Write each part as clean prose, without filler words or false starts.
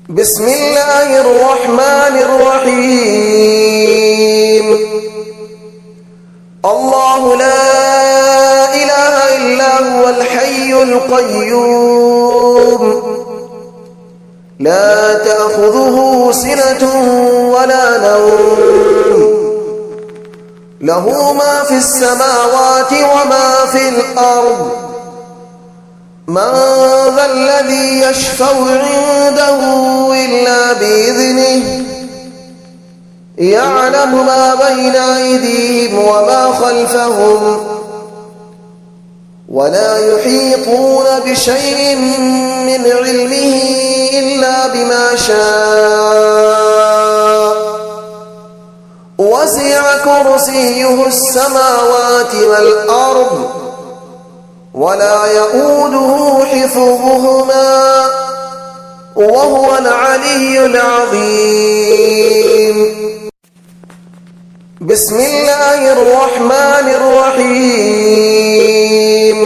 بسم الله الرحمن الرحيم. الله لا إله إلا هو الحي القيوم لا تأخذه سنة ولا نوم له ما في السماوات وما في الأرض من ذا الذي يشفع عنده إلا بإذنه يعلم ما بين أيديهم وما خلفهم ولا يحيطون بشيء من علمه إلا بما شاء وسع كرسيه السماوات والأرض ولا يؤوده حفظهما وهو العلي العظيم. بسم الله الرحمن الرحيم.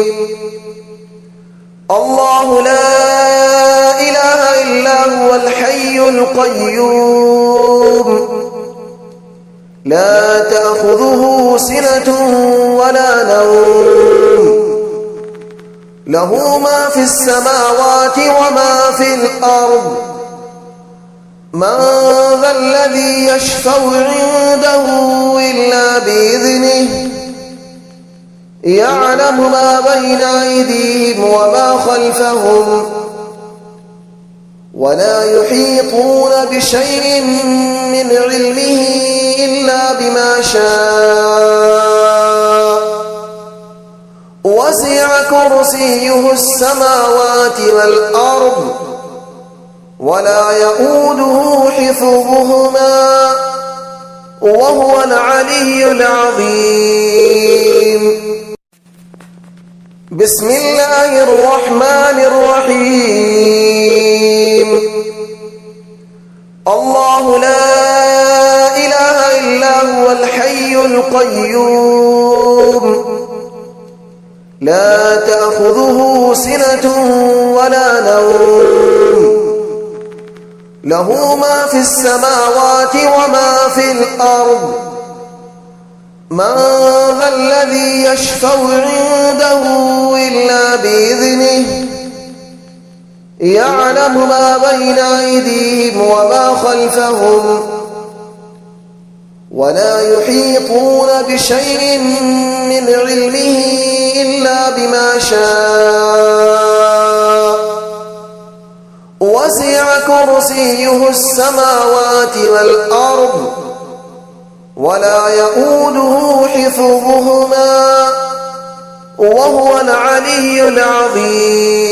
الله لا إله إلا هو الحي القيوم لا تأخذه سنة ولا نوم له ما في السماوات وما في الأرض من ذا الذي يشفع عنده إلا بإذنه يعلم ما بين أيديهم وما خلفهم ولا يحيطون بشيء من علمه إلا بما شاء وسع كرسيه السماوات والأرض ولا يؤوده حفظهما وهو العلي العظيم. بسم الله الرحمن الرحيم. الله لا إله إلا هو الحي القيوم لا تأخذه سنة ولا نوم له ما في السماوات وما في الأرض من ذا الذي يشفع عنده إلا بإذنه يعلم ما بين أيديهم وما خلفهم ولا يحيطون بشيء من علمه إلا بما شاء وسع كرسيه السماوات والأرض ولا يؤوده حفظهما وهو العلي العظيم.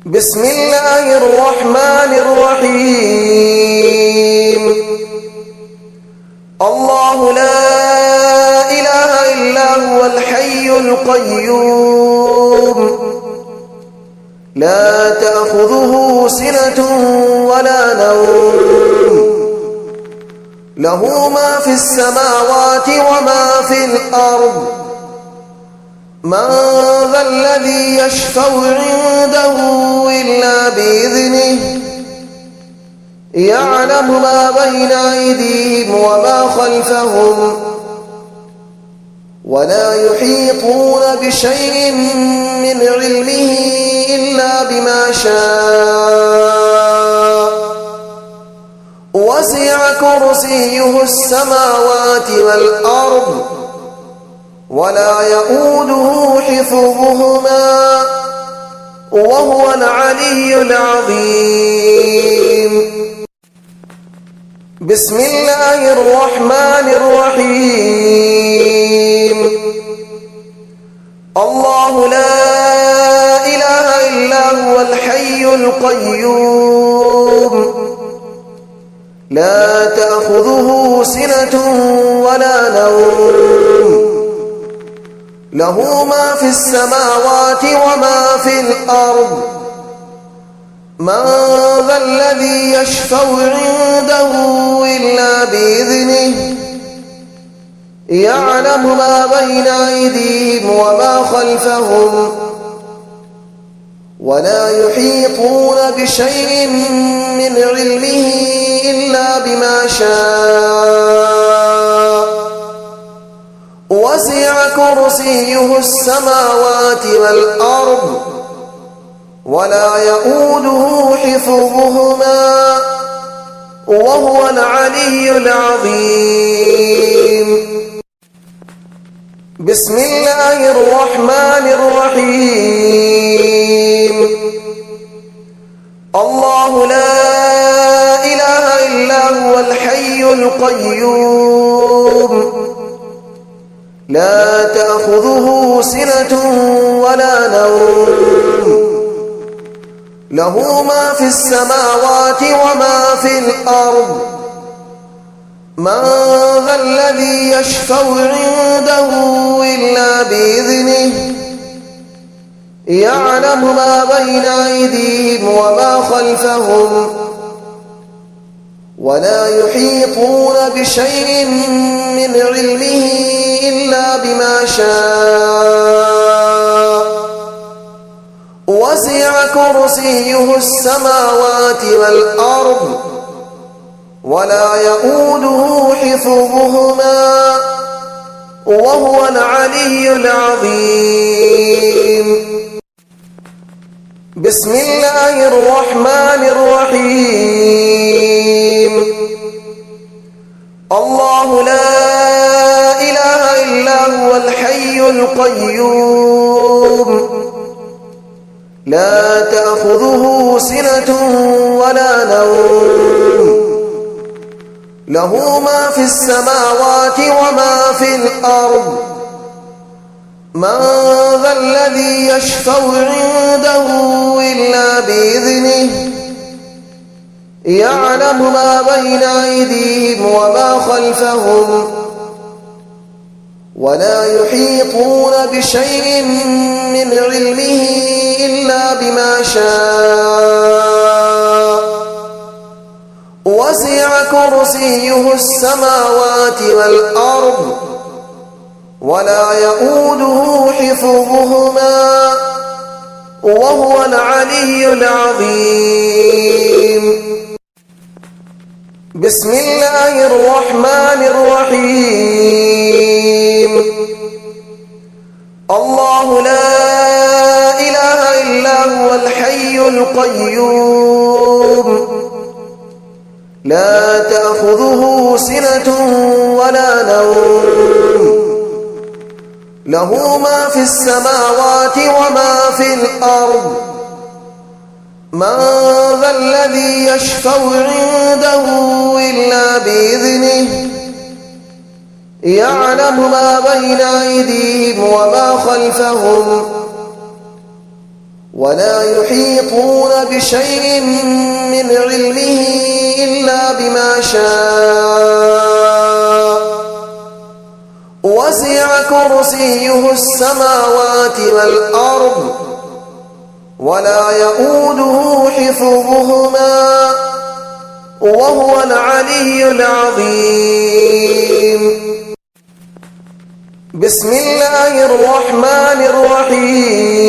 بسم الله الرحمن الرحيم. الله لا إله إلا هو الحي القيوم لا تأخذه سنة ولا نوم له ما في السماوات وما في الأرض من ذا الذي يشفع عنده إلا بإذنه يعلم ما بين أيديهم وما خلفهم ولا يحيطون بشيء من علمه إلا بما شاء وسع كرسيه السماوات والأرض ولا يؤوده حفظهما وهو العلي العظيم. بسم الله الرحمن الرحيم. الله لا إله إلا هو الحي القيوم لا تأخذه سنة ولا نوم له ما في السماوات وما في الأرض من ذا الذي يشفع عنده إلا بإذنه يعلم ما بين أيديهم وما خلفهم ولا يحيطون بشيء من علمه إلا بما شاء وسع كرسيه السماوات والأرض ولا يؤوده حفظهما وهو العلي العظيم. بسم الله الرحمن الرحيم. الله لا إله إلا هو الحي القيوم لا تأخذه سنة ولا نوم له ما في السماوات وما في الأرض من ذا الذي يشفع عنده إلا بإذنه يعلم ما بين أيديهم وما خلفهم ولا يحيطون بشيء من علمه إلا بما شاء وسع كرسيه السماوات والأرض ولا يؤوده حفظهما وهو العلي العظيم. بسم الله الرحمن الرحيم. الله لا إله إلا هو الحي القيوم لا تأخذه سنة ولا نوم له ما في السماوات وما في الأرض من ذا الذي يشفع عنده إلا بإذنه يعلم ما بين أيديهم وما خلفهم ولا يحيطون بشيء من علمه إلا بما شاء وسع كرسيه السماوات والأرض ولا يؤوده حفظهما وهو العلي العظيم. بسم الله الرحمن الرحيم. الله لا إله إلا هو الحي القيوم لا تأخذه سنة ولا نوم له ما في السماوات وما في الأرض من ذا الذي يشفع عنده إلا بإذنه يعلم ما بين أيديهم وما خلفهم ولا يحيطون بشيء من علمه إلا بما شاء وسع كرسيه السماوات والأرض ولا يؤوده حفظهما وهو العلي العظيم. بسم الله الرحمن الرحيم.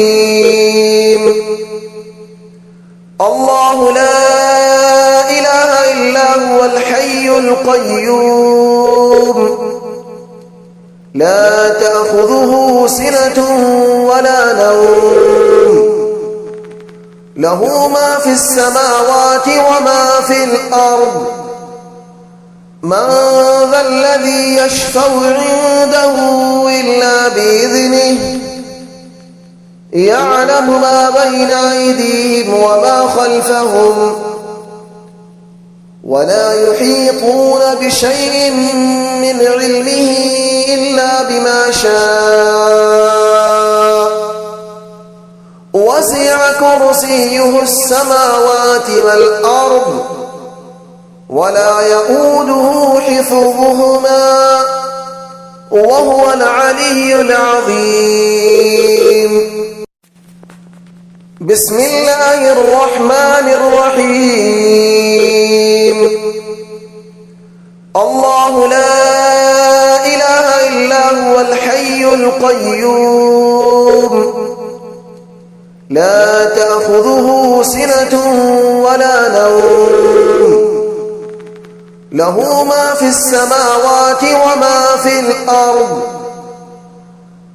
الله لا إله إلا هو الحي القيوم لا تأخذه سنة ولا نوم له ما في السماوات وما في الأرض من ذا الذي يشفع عنده إلا بإذنه يعلم ما بين أيديهم وما خلفهم ولا يحيطون بشيء من علمه إلا بما شاء وسع كرسيه السماوات والأرض ولا يؤوده حفظهما وهو العلي العظيم. بسم الله الرحمن الرحيم. الله لا إله إلا هو الحي القيوم لا تأخذه سنة ولا نوم له ما في السماوات وما في الأرض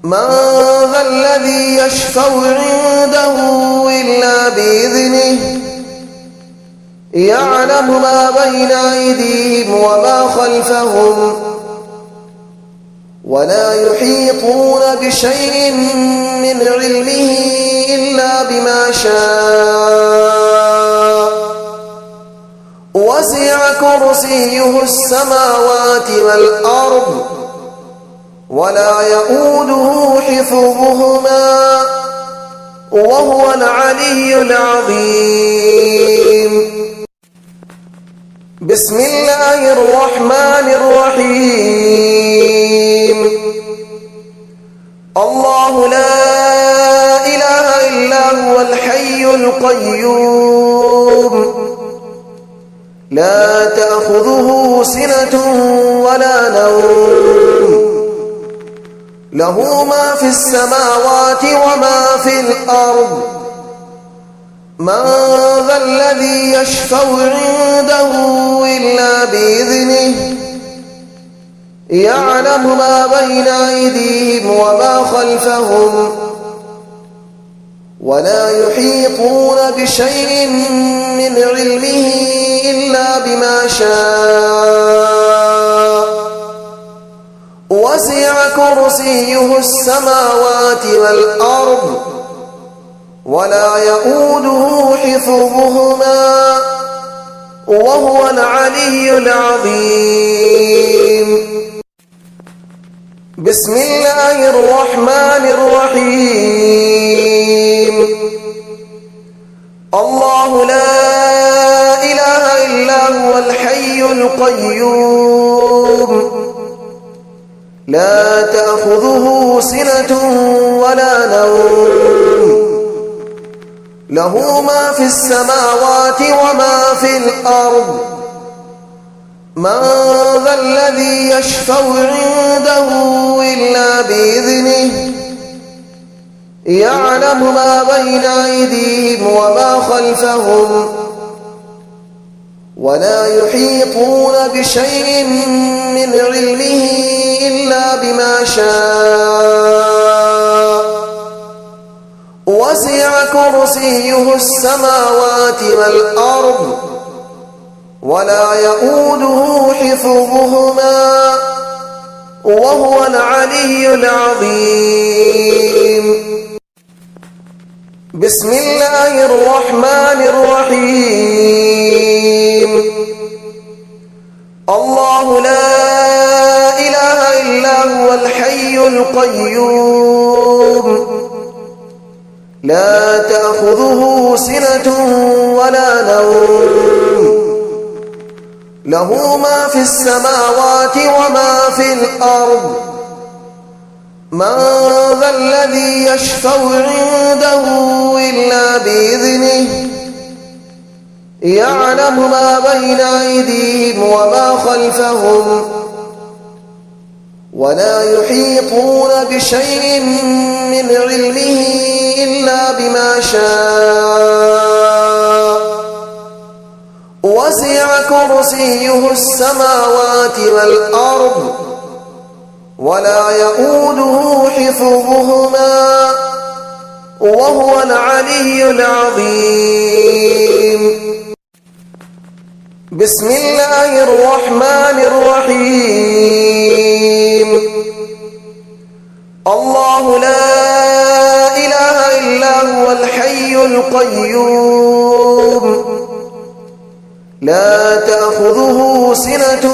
من ذا الذي يشفع عنده إلا بإذنه يعلم ما بين أيديهم وما خلفهم ولا يحيطون بشيء من علمه إلا بما شاء وسع كرسيه السماوات والأرض ولا يؤوده حفظهما وهو العلي العظيم. بسم الله الرحمن الرحيم. الله لا إله إلا هو الحي القيوم لا تأخذه سنة ولا نوم له ما في السماوات وما في الأرض من ذا الذي يشفع عنده إلا بإذنه يعلم ما بين أيديهم وما خلفهم ولا يحيطون بشيء من علمه إلا بما شاء وسع كرسيه السماوات والأرض ولا يؤوده حفظهما وهو العلي العظيم. بسم الله الرحمن الرحيم. الله لا إله إلا هو الحي القيوم لا تأخذه سنة ولا نوم له ما في السماوات وما في الأرض من ذا الذي يشفع عنده إلا بإذنه يعلم ما بين أيديهم وما خلفهم ولا يحيطون بشيء من علمه إلا بما شاء وسع كرسيه السماوات والأرض ولا يؤوده حفظهما وهو العلي العظيم. بسم الله الرحمن الرحيم. الله لا إله إلا هو الحي القيوم لا تأخذه سنة ولا نوم له ما في السماوات وما في الأرض من ذا الذي يشفع عنده إلا بإذنه يعلم ما بين أيديهم وما خلفهم ولا يحيطون بشيء من علمه إلا بما شاء وسع كرسيه السماوات والأرض ولا يؤوده حفظهما وهو العلي العظيم. بسم الله الرحمن الرحيم. الله لا إله إلا هو الحي القيوم لا تأخذه سنة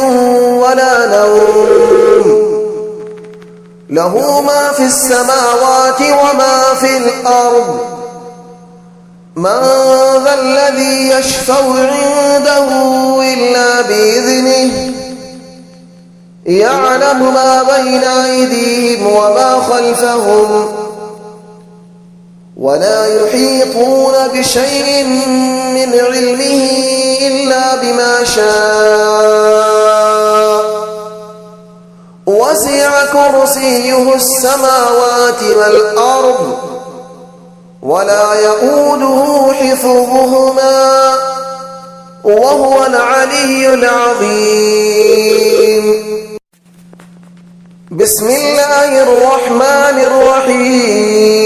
ولا نوم له ما في السماوات وما في الأرض من ذا الذي يشفع عنده إلا بإذنه يعلم ما بين أيديهم وما خلفهم ولا يحيطون بشيء من علمه إلا بما شاء وسع كرسيه السماوات والأرض ولا يؤوده حفظهما وهو العلي العظيم. بسم الله الرحمن الرحيم.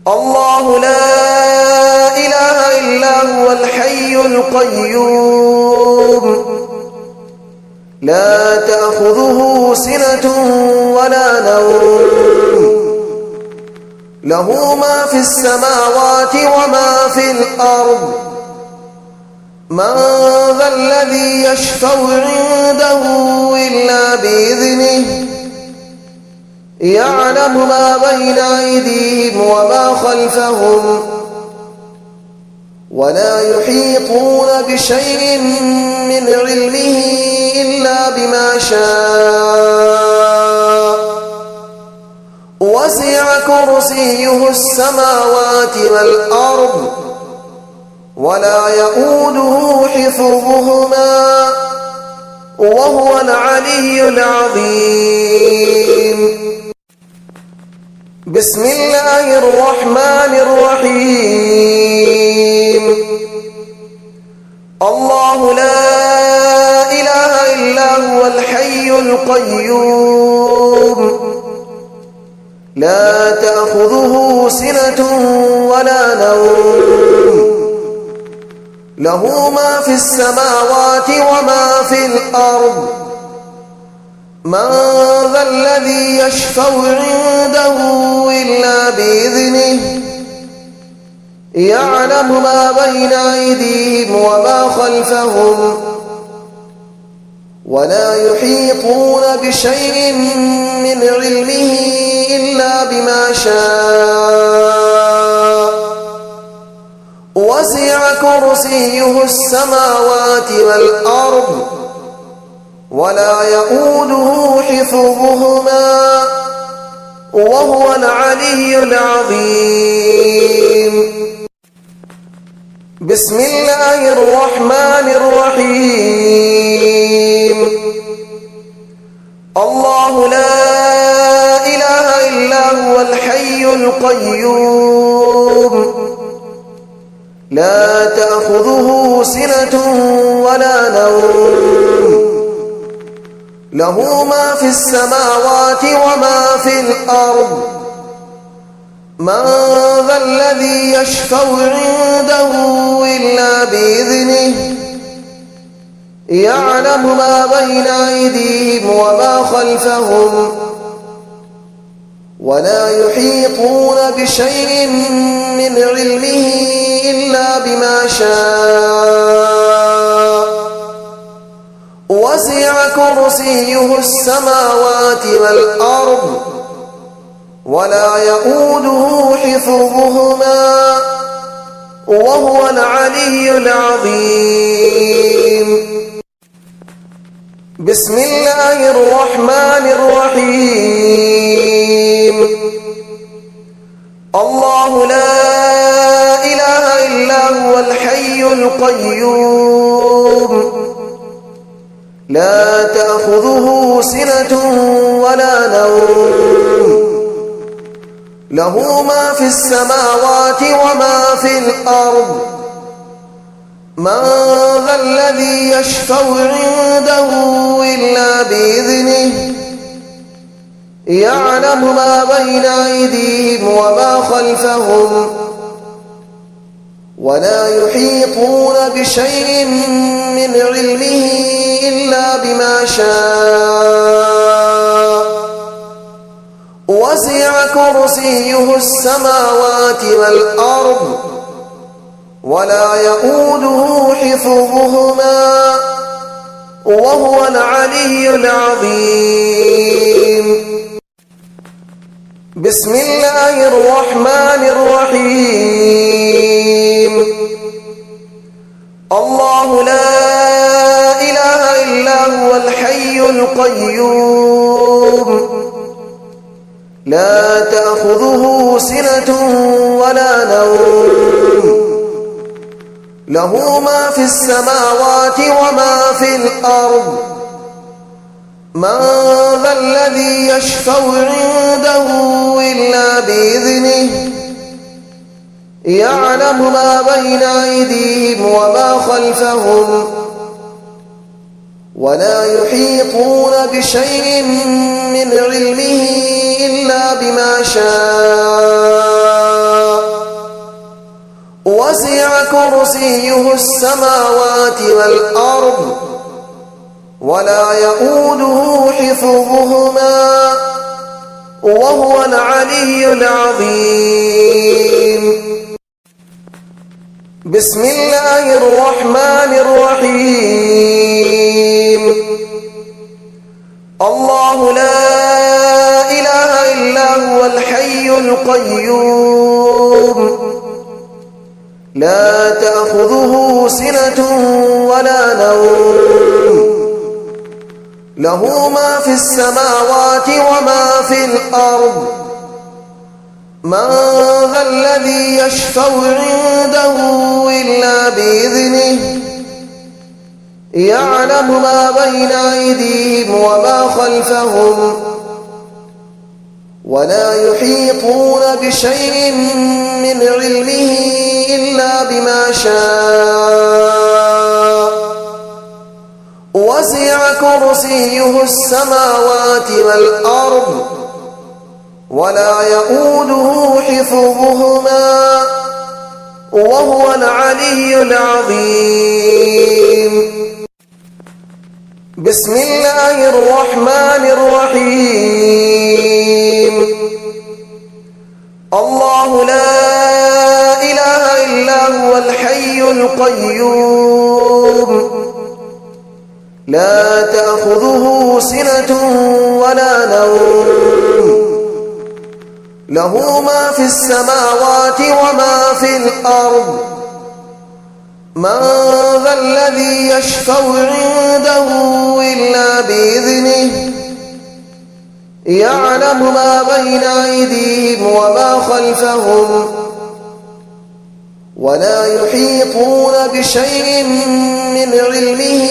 الله لا إله إلا هو الحي القيوم لا تأخذه سنة ولا نوم له ما في السماوات وما في الأرض من ذا الذي يشفع عنده إلا بإذنه يعلم ما بين أيديهم وما خلفهم ولا يحيطون بشيء من علمه إلا بما شاء وسع كرسيه السماوات والأرض ولا يؤوده حفظهما وهو العلي العظيم. بسم الله الرحمن الرحيم. الله لا إله إلا هو الحي القيوم لا تأخذه سنة ولا نوم له ما في السماوات وما في الأرض من ذا الذي يشفع عنده إلا بإذنه يعلم ما بين أيديهم وما خلفهم ولا يحيطون بشيء من علمه إلا بما شاء وسع كرسيه السماوات والأرض ولا يؤوده حفظهما وهو العلي العظيم. بسم الله الرحمن الرحيم. الله لا إله إلا هو الحي القيوم لا تأخذه سنة ولا نوم له ما في السماوات وما في الأرض من ذا الذي يشفع عنده إلا بإذنه يعلم ما بين أيديهم وما خلفهم ولا يحيطون بشيء من علمه إلا بما شاء وسع كرسيه السماوات والأرض ولا يؤوده حفظهما وهو العلي العظيم. بسم الله الرحمن الرحيم. الله لا إله إلا هو الحي القيوم لا تأخذه سنة ولا نوم له ما في السماوات وما في الأرض من ذا الذي يشفع عنده إلا بإذنه يعلم ما بين أيديهم وما خلفهم ولا يحيطون بشيء من علمه إلا بما شاء وسع كرسيه السماوات والأرض ولا يؤوده حفظهما وهو العلي العظيم. بسم الله الرحمن الرحيم. الله لا إله إلا هو الحي القيوم لا تأخذه سنة ولا نوم له ما في السماوات وما في الأرض من ذا الذي يشفع عنده إلا بإذنه يعلم ما بين أيديهم وما خلفهم ولا يحيطون بشيء من علمه إلا بما شاء وسع كرسيه السماوات والأرض ولا يؤوده حفظهما وهو العلي العظيم. بسم الله الرحمن الرحيم. الله لا إله إلا هو الحي القيوم لا تأخذه سنة ولا نوم له ما في السماوات وما في الأرض من ذا الذي يشفع عنده إلا بإذنه يعلم ما بين أيديهم وما خلفهم ولا يحيطون بشيء من علمه إلا بما شاء وسع كرسيه السماوات والأرض ولا يؤوده حفظهما وهو العلي العظيم. بسم الله الرحمن الرحيم. الله لا إله إلا هو الحي القيوم لا تأخذه سنة ولا نوم له ما في السماوات وما في الأرض من ذا الذي يشفع عنده إلا بإذنه يعلم ما بين أيديهم وما خلفهم ولا يحيطون بشيء من علمه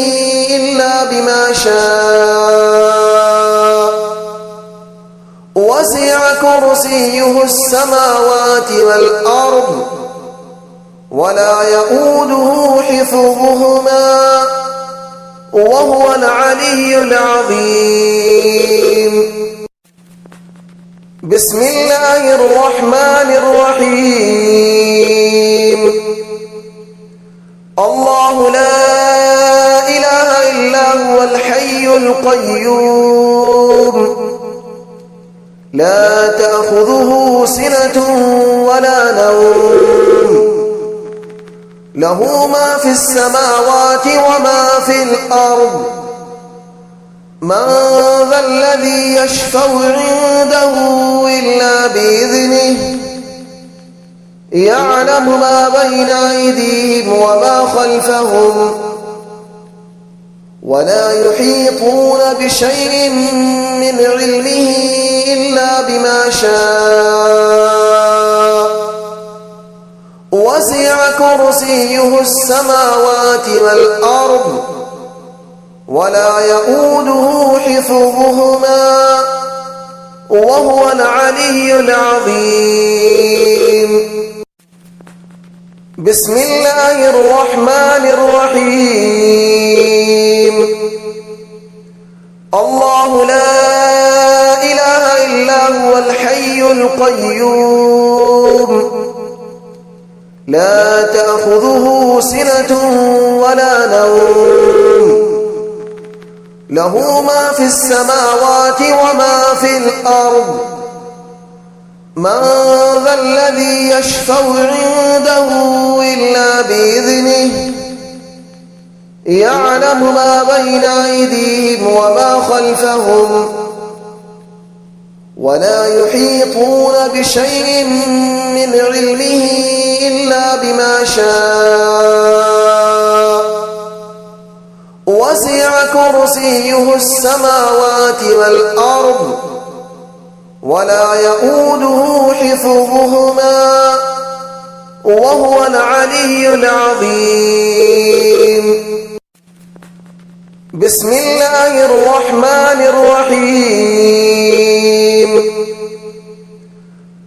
إلا بما شاء وسع كرسيه السماوات والأرض ولا يؤوده حفظهما وهو العلي العظيم. بسم الله الرحمن الرحيم. الله لا إله إلا هو الحي القيوم لا تأخذه سنة ولا نوم له ما في السماوات وما في الأرض من ذا الذي يشفع عنده إلا بإذنه يعلم ما بين أيديهم وما خلفهم ولا يحيطون بشيء من علمه إلا بما شاء وسع كرسيه السماوات والأرض ولا يؤوده حفظهما وهو العلي العظيم. بسم الله الرحمن الرحيم. الله لا إله إلا هو الحي القيوم لا تأخذه سنة ولا نوم له ما في السماوات وما في الأرض من ذا الذي يشفع عنده إلا بإذنه يعلم ما بين أيديهم وما خلفهم ولا يحيطون بشيء من علمه إلا بما شاء وسع كرسيه السماوات والأرض ولا يؤوده حفظهما وهو العلي العظيم. بسم الله الرحمن الرحيم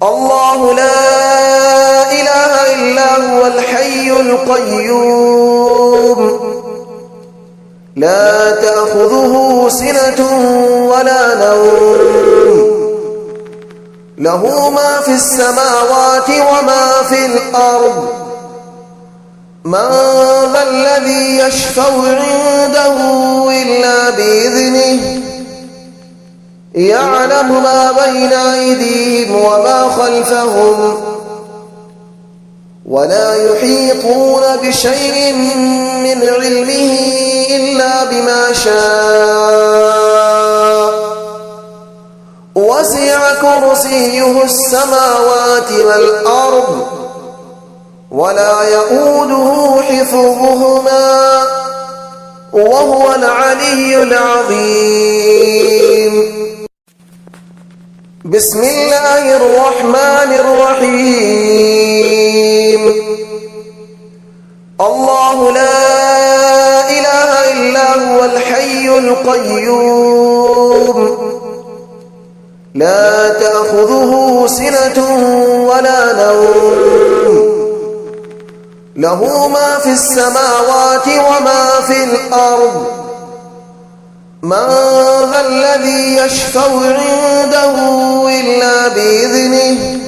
الله لا إله إلا هو الحي القيوم لا تأخذه سنة ولا نوم له ما في السماوات وما في الأرض من ذا الذي يشفع عنده إلا بإذنه يعلم ما بين أيديهم وما خلفهم ولا يحيطون بشيء من علمه إلا بما شاء وسع كرسيه السماوات والأرض ولا يؤوده حفظهما وهو العلي العظيم بسم الله الرحمن الرحيم الله لا إله إلا هو الحي القيوم لا تأخذه سنة ولا نوم له ما في السماوات وما في الأرض من ذا الذي يشفع عنده إلا بإذنه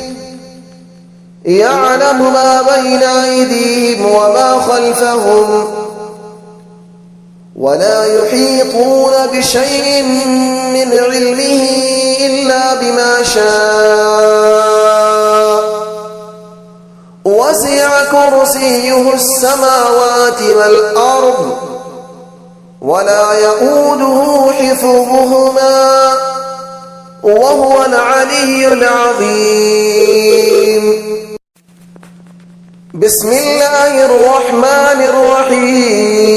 يعلم ما بين أيديهم وما خلفهم ولا يحيطون بشيء من علمه إلا بما شاء وسع كرسيه السماوات والأرض ولا يؤوده حفظهما وهو العلي العظيم بسم الله الرحمن الرحيم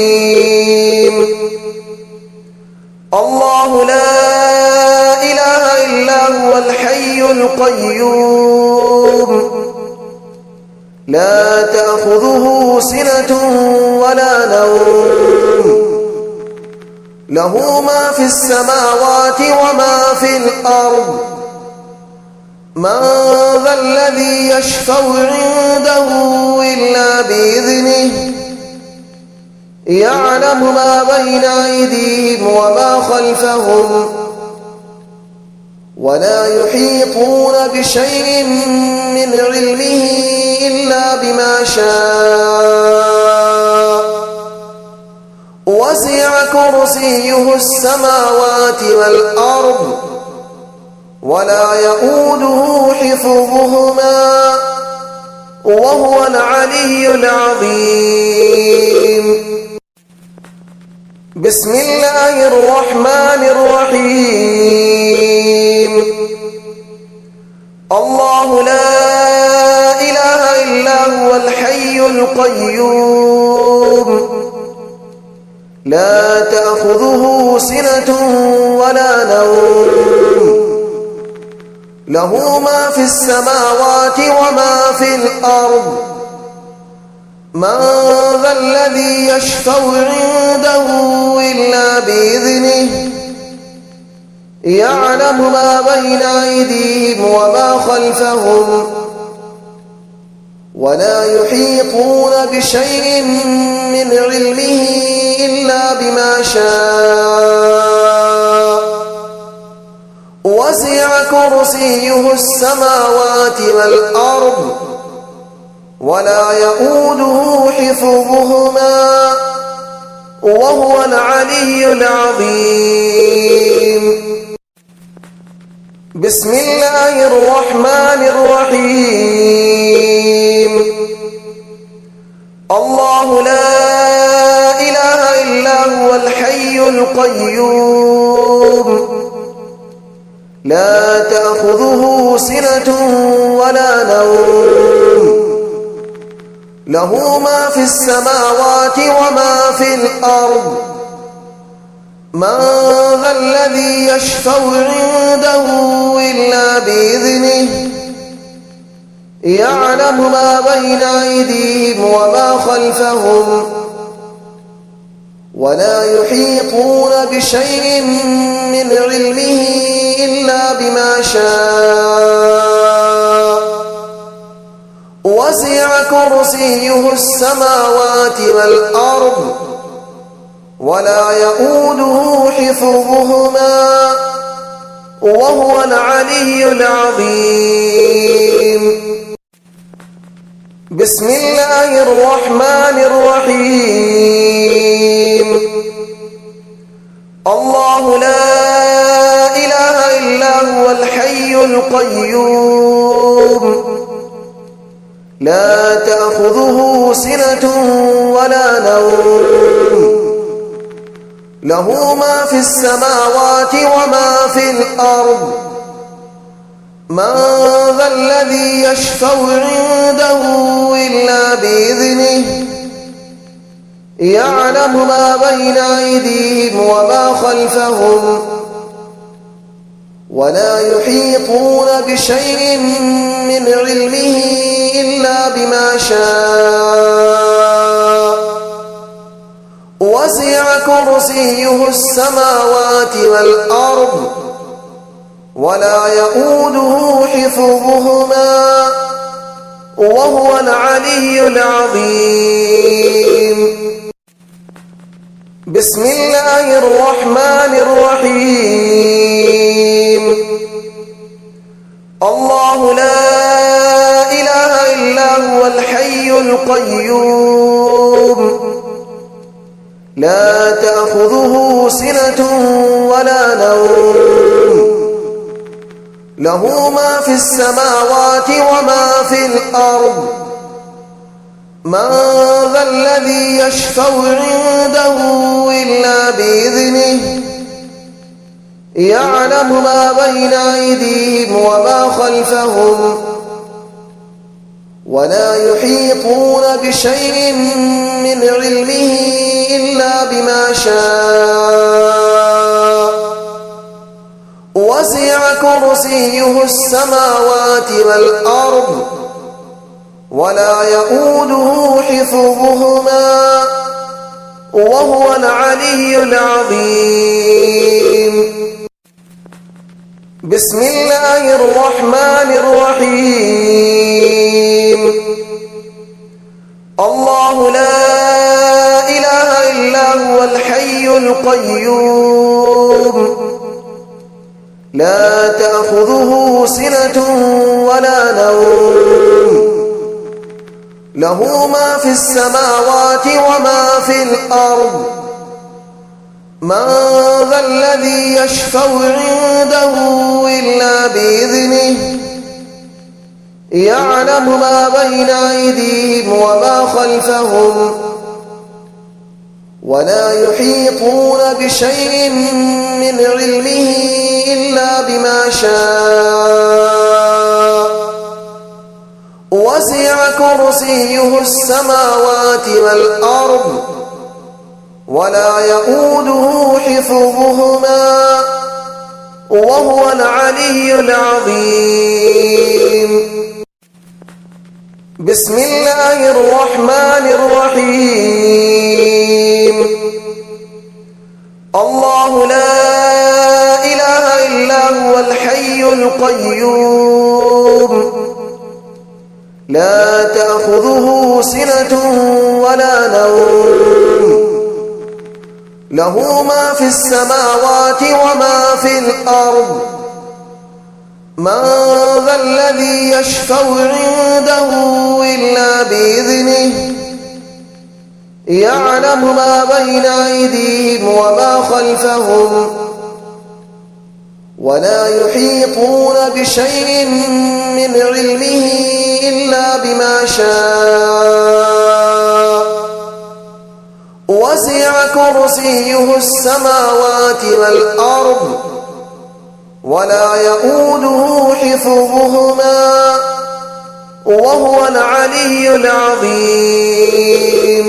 الله لا إله إلا هو الحي القيوم لا تأخذه سنة ولا نوم له ما في السماوات وما في الأرض من ذا الذي يشفع عنده إلا بإذنه يعلم ما بين أيديهم وما خلفهم ولا يحيطون بشيء من علمه إلا بما شاء وسع كرسيه السماوات والأرض ولا يؤوده حفظهما وهو العلي العظيم بسم الله الرحمن الرحيم الله لا إله إلا هو الحي القيوم لا تأخذه سنة ولا نوم له ما في السماوات وما في الأرض من ذا الذي يشفع عنده إلا بإذنه يعلم ما بين أيديهم وما خلفهم ولا يحيطون بشيء من علمه إلا بما شاء وسع كرسيه السماوات والأرض ولا يؤوده حفظهما وهو العلي العظيم بسم الله الرحمن الرحيم الله لا إله إلا هو الحي القيوم لا تأخذه سنة ولا نوم له ما في السماوات وما في الأرض من ذا الذي يشفع عنده إلا بإذنه يعلم ما بين أيديهم وما خلفهم ولا يحيطون بشيء من علمه إلا بما شاء وسع كرسيه السماوات والأرض ولا يؤوده حفظهما وهو العلي العظيم. بسم الله الرحمن الرحيم. الله لا إله إلا هو الحي القيوم لا تأخذه سنة ولا نوم له ما في السماوات وما في الأرض من ذا الذي يشفع عنده إلا بإذنه يعلم ما بين أيديهم وما خلفهم ولا يحيطون بشيء من علمه إلا بما شاء وسع كرسيه السماوات والأرض ولا يؤوده حفظهما وهو العلي العظيم. بسم الله الرحمن الرحيم. الله لا إله إلا هو الحي القيوم لا تأخذه سنة ولا نوم له ما في السماوات وما في الأرض من ذا الذي يشفع عنده إلا بإذنه يعلم ما بين أيديهم وما خلفهم ولا يحيطون بشيء من علمه إلا بما شاء وسع كرسيه السماوات والأرض ولا يؤوده حفظهما وهو العلي العظيم. بسم الله الرحمن الرحيم. الله لا إله إلا هو الحي القيوم لا تأخذه سنة ولا نوم له ما في السماوات وما في الأرض من ذا الذي يشفع عنده إلا بإذنه يعلم ما بين أيديهم وما خلفهم ولا يحيطون بشيء من علمه إلا بما شاء وسع كرسيه السماوات والأرض ولا يؤوده حفظهما وهو العلي العظيم. بسم الله الرحمن الرحيم. الله لا إله إلا هو الحي القيوم لا تأخذه سنة ولا نوم له ما في السماوات وما في الأرض من ذا الذي يشفع عنده إلا بإذنه يعلم ما بين أيديهم وما خلفهم ولا يحيطون بشيء من علمه إلا بما شاء وسع كرسيه السماوات والأرض ولا يؤوده حفظهما وهو العلي العظيم.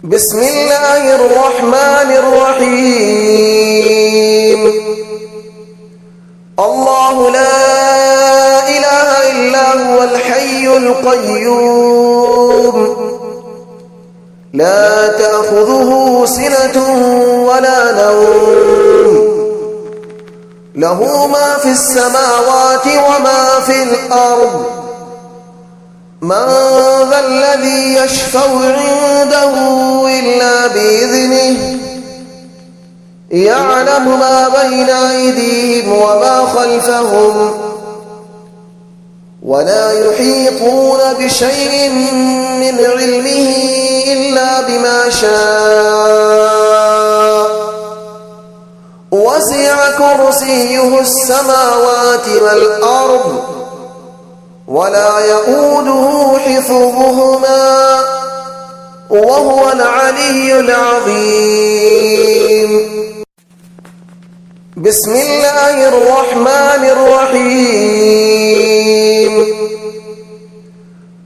بسم الله الرحمن الرحيم. الله لا إله إلا هو الحي القيوم لا تأخذه سنة ولا نوم له ما في السماوات وما في الأرض من ذا الذي يشفع عنده إلا بإذنه يعلم ما بين أيديهم وما خلفهم ولا يحيطون بشيء من علمه إلا بما شاء وسع كرسيه السماوات والأرض ولا يؤوده حفظهما وهو العلي العظيم. بسم الله الرحمن الرحيم.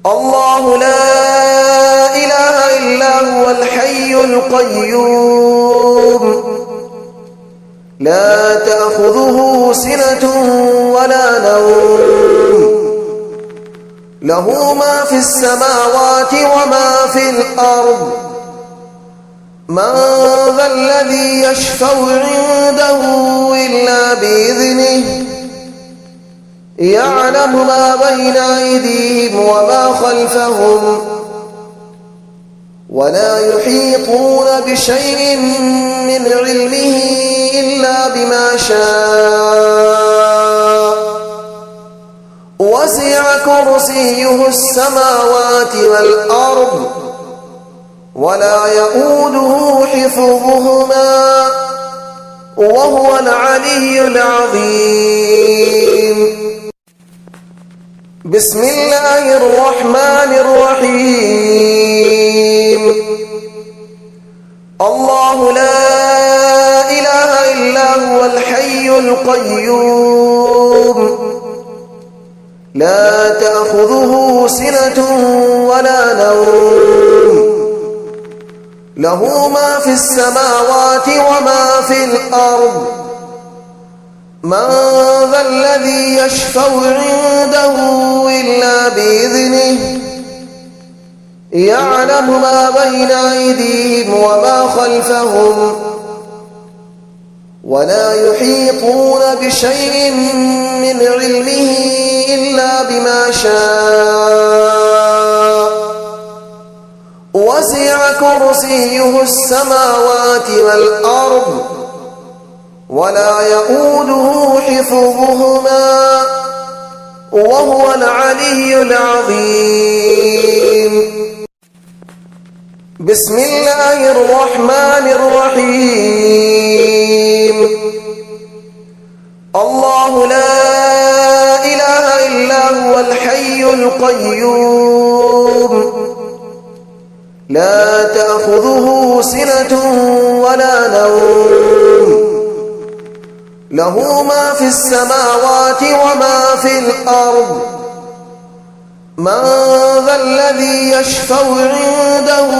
الله لا إله إلا هو الحي القيوم لا تأخذه سنة ولا نوم له ما في السماوات وما في الأرض من ذا الذي يشفع عنده إلا بإذنه يعلم ما بين أيديهم وما خلفهم ولا يحيطون بشيء من علمه إلا بما شاء وسع كرسيه السماوات والأرض ولا يؤوده حفظهما وهو العلي العظيم. بسم الله الرحمن الرحيم. الله لا إله إلا هو الحي القيوم لا تأخذه سنة ولا نوم له ما في السماوات وما في الأرض من ذا الذي يشفع عنده إلا بإذنه يعلم ما بين أيديهم وما خلفهم ولا يحيطون بشيء من علمه إلا بما شاء وسع كرسيه السماوات والأرض ولا يؤوده حفظهما وهو العلي العظيم. بسم الله الرحمن الرحيم. الله لا إله إلا هو الحي القيوم لا تأخذه سنة ولا نوم له ما في السماوات وما في الأرض من ذا الذي يشفع عنده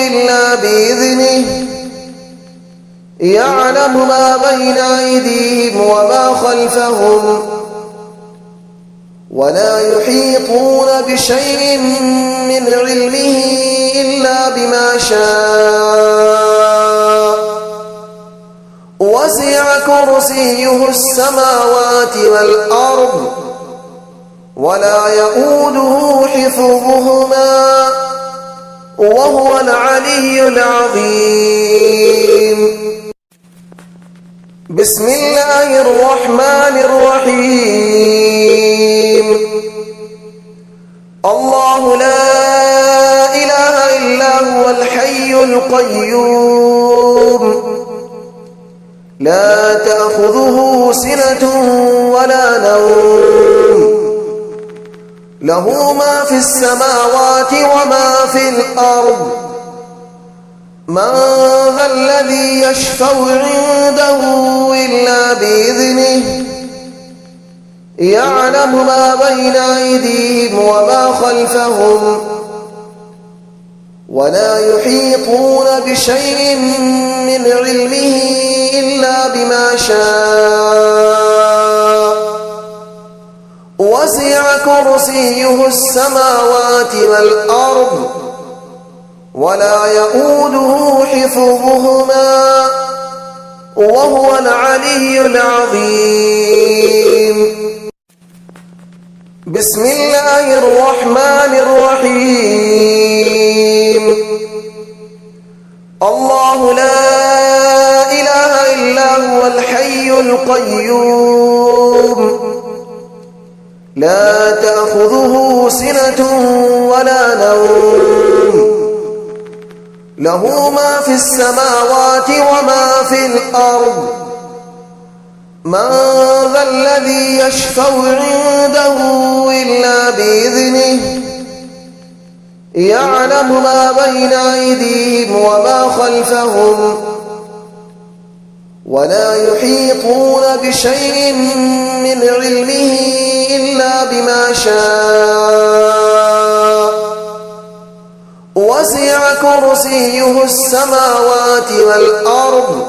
إلا بإذنه يعلم ما بين أيديهم وما خلفهم ولا يحيطون بشيء من علمه إلا بما شاء وسع كرسيه السماوات والأرض ولا يؤوده حفظهما وهو العلي العظيم. بسم الله الرحمن الرحيم. الله لا إله إلا هو الحي القيوم لا تأخذه سنة ولا نوم له ما في السماوات وما في الأرض من ذا الذي يشفع عنده إلا بإذنه يعلم ما بين أيديهم وما خلفهم ولا يحيطون بشيء من علمه إلا بما شاء وسع كرسيه السماوات والأرض ولا يؤوده حفظهما وهو العلي العظيم. بسم الله الرحمن الرحيم. الله لا إله إلا هو الحي القيوم لا تأخذه سنة ولا نوم له ما في السماوات وما في الأرض من ذا الذي يشفع عنده إلا بإذنه يعلم ما بين أيديهم وما خلفهم ولا يحيطون بشيء من علمه إلا بما شاء وسع كرسيه السماوات والأرض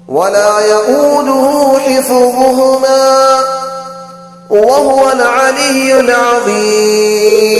ولا يؤوده حفظهما وهو العلي العظيم.